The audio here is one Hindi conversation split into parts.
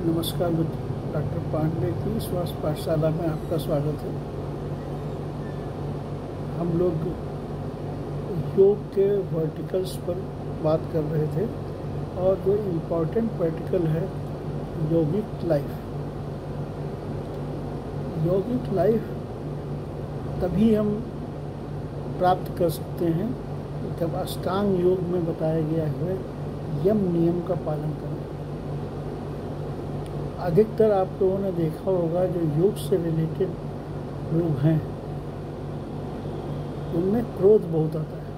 नमस्कार मित्र, डॉक्टर पांडे की स्वास्थ्य पाठशाला में आपका स्वागत है। हम लोग योग के वर्टिकल्स पर बात कर रहे थे और जो इम्पोर्टेंट वर्टिकल है योगिक लाइफ। योगिक लाइफ तभी हम प्राप्त कर सकते हैं जब अष्टांग योग में बताया गया है यम नियम का पालन करें। अधिकतर आप लोगों ने देखा होगा जो योग से रिलेटेड लोग हैं उनमें क्रोध बहुत आता है।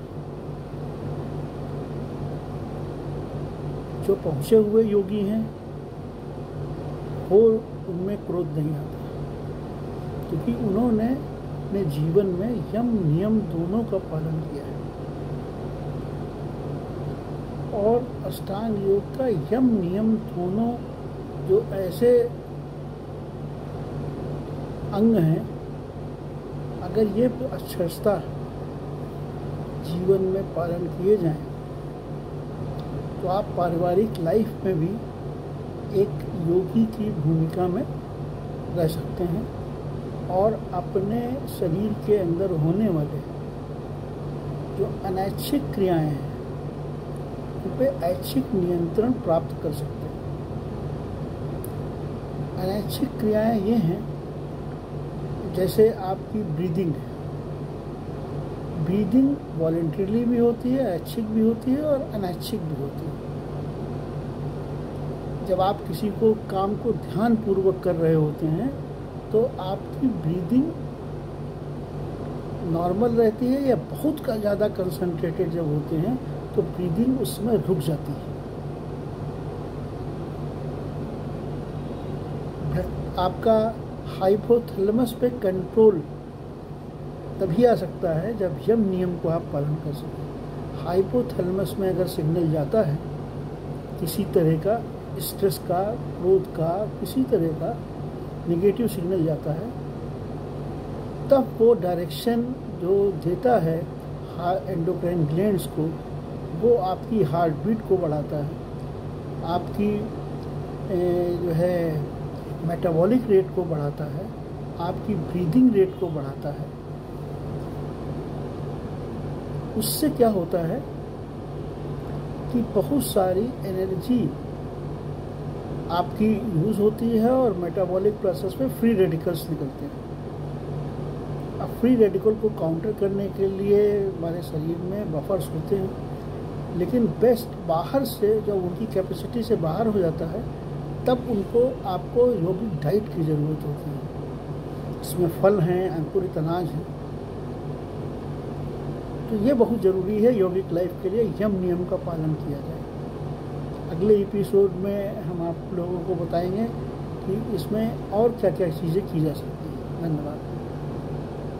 जो पहुँचे हुए योगी हैं वो उनमें क्रोध नहीं आता, क्योंकि उन्होंने अपने जीवन में यम नियम दोनों का पालन किया है। और अष्टांग योग का यम नियम दोनों जो ऐसे अंग हैं, अगर ये अक्षरता जीवन में पालन किए जाएं तो आप पारिवारिक लाइफ में भी एक योगी की भूमिका में रह सकते हैं और अपने शरीर के अंदर होने वाले जो अनैच्छिक क्रियाएं हैं उन पे ऐच्छिक नियंत्रण प्राप्त कर सकते हैं। अनैच्छिक क्रियाएं ये हैं, जैसे आपकी ब्रीदिंग है। ब्रीदिंग वॉलंटरीली भी होती है, ऐच्छिक भी होती है और अनैच्छिक भी होती है। जब आप किसी को काम को ध्यानपूर्वक कर रहे होते हैं तो आपकी ब्रीदिंग नॉर्मल रहती है, या बहुत का ज़्यादा कंसंट्रेटेड जब होते हैं तो ब्रीदिंग उसमें रुक जाती है। आपका हाइपोथैलेमस पे कंट्रोल तभी आ सकता है जब यम नियम को आप पालन कर सकें। हाइपोथैलेमस में अगर सिग्नल जाता है किसी तरह का स्ट्रेस का, क्रोध का, किसी तरह का नेगेटिव सिग्नल जाता है, तब वो डायरेक्शन जो देता है एंडोक्राइन ग्लैंड्स को, वो आपकी हार्ट बीट को बढ़ाता है, आपकी जो है मेटाबॉलिक रेट को बढ़ाता है, आपकी ब्रीदिंग रेट को बढ़ाता है। उससे क्या होता है कि बहुत सारी एनर्जी आपकी यूज़ होती है और मेटाबॉलिक प्रोसेस में फ्री रेडिकल्स निकलते हैं। अब फ्री रेडिकल को काउंटर करने के लिए हमारे शरीर में बफर्स होते हैं, लेकिन बेस्ट बाहर से जब उनकी कैपेसिटी से बाहर हो जाता है तब उनको आपको योगिक डाइट की ज़रूरत होती है। इसमें फल हैं, अंकुरित अनाज हैं, तो ये बहुत ज़रूरी है योगिक लाइफ के लिए यम नियम का पालन किया जाए। अगले एपिसोड में हम आप लोगों को बताएंगे कि इसमें और क्या क्या चीज़ें की जा सकती हैं। धन्यवाद।